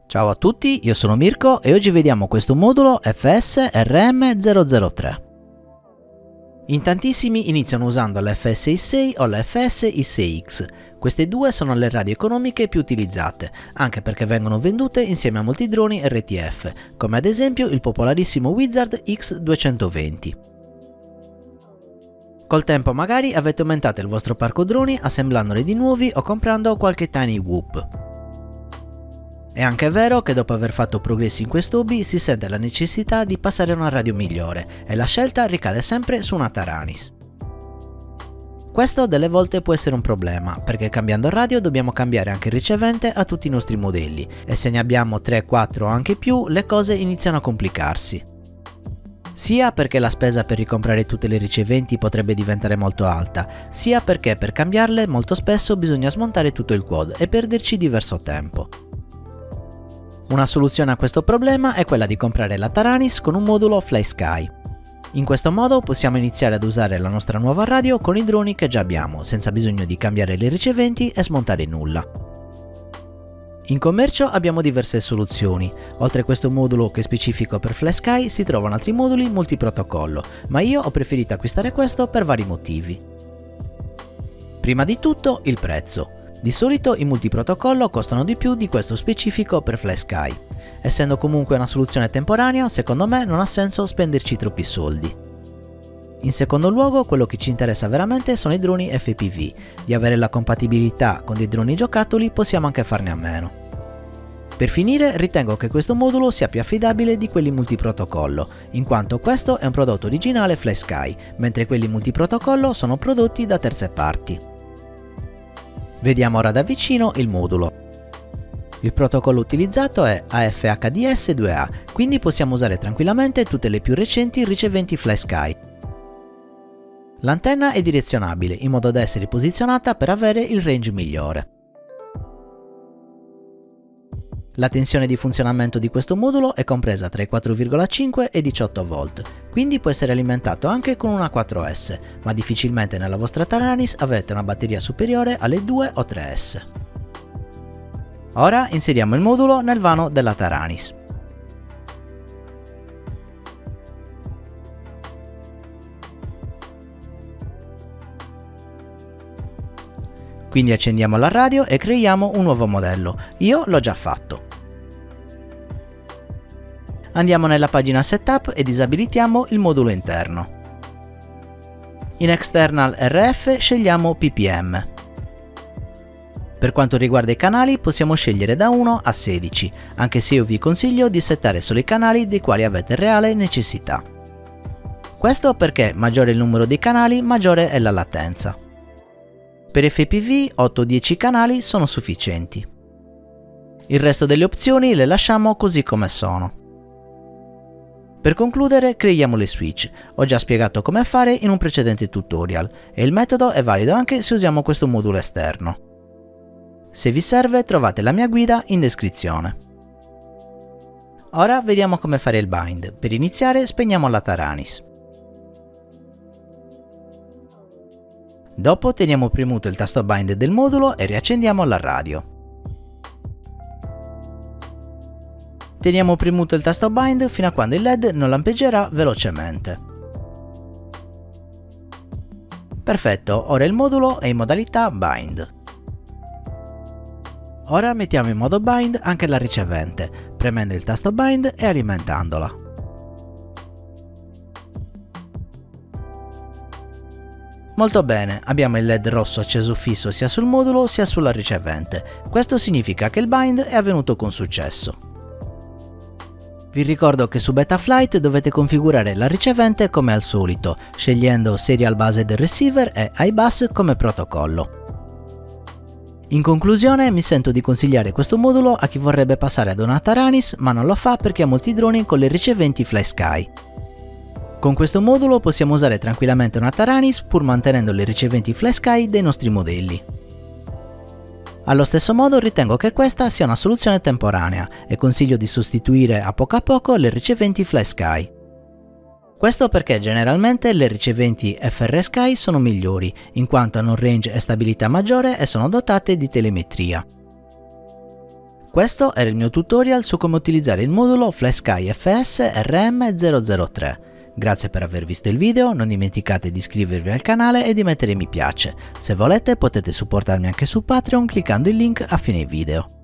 Ciao a tutti, io sono Mirko e oggi vediamo questo modulo FS-RM003. In tantissimi iniziano usando la FS-I6 o la FS-I6X. Queste due sono le radio economiche più utilizzate, anche perché vengono vendute insieme a molti droni RTF, come ad esempio il popolarissimo Wizard X220. Col tempo magari avete aumentato il vostro parco droni assemblandoli di nuovi o comprando qualche tiny whoop. È anche vero che dopo aver fatto progressi in questo hobby si sente la necessità di passare a una radio migliore e la scelta ricade sempre su una Taranis. Questo delle volte può essere un problema, perché cambiando radio dobbiamo cambiare anche il ricevente a tutti i nostri modelli e se ne abbiamo 3, 4 o anche più le cose iniziano a complicarsi. Sia perché la spesa per ricomprare tutte le riceventi potrebbe diventare molto alta, sia perché per cambiarle molto spesso bisogna smontare tutto il quad e perderci diverso tempo. Una soluzione a questo problema è quella di comprare la Taranis con un modulo FlySky. In questo modo possiamo iniziare ad usare la nostra nuova radio con i droni che già abbiamo, senza bisogno di cambiare le riceventi e smontare nulla. In commercio abbiamo diverse soluzioni. Oltre a questo modulo che è specifico per FlySky si trovano altri moduli multiprotocollo, ma io ho preferito acquistare questo per vari motivi. Prima di tutto il prezzo. Di solito i multiprotocollo costano di più di questo specifico per FlySky. Essendo comunque una soluzione temporanea, secondo me non ha senso spenderci troppi soldi. In secondo luogo, quello che ci interessa veramente sono i droni FPV. Di avere la compatibilità con dei droni giocattoli possiamo anche farne a meno. Per finire, ritengo che questo modulo sia più affidabile di quelli multiprotocollo, in quanto questo è un prodotto originale FlySky, mentre quelli multiprotocollo sono prodotti da terze parti. Vediamo ora da vicino il modulo. Il protocollo utilizzato è AFHDS2A, quindi possiamo usare tranquillamente tutte le più recenti riceventi FlySky. L'antenna è direzionabile in modo da essere posizionata per avere il range migliore. La tensione di funzionamento di questo modulo è compresa tra i 4,5 e i 18 volt, quindi può essere alimentato anche con una 4S, ma difficilmente nella vostra Taranis avrete una batteria superiore alle 2 o 3S. Ora inseriamo il modulo nel vano della Taranis. Quindi accendiamo la radio e creiamo un nuovo modello. Io l'ho già fatto. Andiamo nella pagina Setup e disabilitiamo il modulo interno. In External RF scegliamo PPM. Per quanto riguarda i canali possiamo scegliere da 1 a 16, anche se io vi consiglio di settare solo i canali dei quali avete reale necessità. Questo perché maggiore è il numero dei canali, maggiore è la latenza. Per FPV 8-10 canali sono sufficienti. Il resto delle opzioni le lasciamo così come sono. Per concludere creiamo le switch. Ho già spiegato come fare in un precedente tutorial e il metodo è valido anche se usiamo questo modulo esterno. Se vi serve trovate la mia guida in descrizione. Ora vediamo come fare il bind. Per iniziare spegniamo la Taranis. Dopo teniamo premuto il tasto bind del modulo e riaccendiamo la radio. Teniamo premuto il tasto bind fino a quando il LED non lampeggerà velocemente. Perfetto, ora il modulo è in modalità bind. Ora mettiamo in modo bind anche la ricevente, premendo il tasto bind e alimentandola. Molto bene, abbiamo il LED rosso acceso fisso sia sul modulo sia sulla ricevente. Questo significa che il bind è avvenuto con successo. Vi ricordo che su Betaflight dovete configurare la ricevente come al solito, scegliendo Serial Based Receiver e iBus come protocollo. In conclusione mi sento di consigliare questo modulo a chi vorrebbe passare ad una Taranis ma non lo fa perché ha molti droni con le riceventi FlySky. Con questo modulo possiamo usare tranquillamente una Taranis pur mantenendo le riceventi FlySky dei nostri modelli. Allo stesso modo ritengo che questa sia una soluzione temporanea e consiglio di sostituire a poco le riceventi FlySky. Questo perché generalmente le riceventi FrSky sono migliori, in quanto hanno un range e stabilità maggiore e sono dotate di telemetria. Questo era il mio tutorial su come utilizzare il modulo FlySky FS RM003. Grazie per aver visto il video, non dimenticate di iscrivervi al canale e di mettere mi piace. Se volete potete supportarmi anche su Patreon cliccando il link a fine video.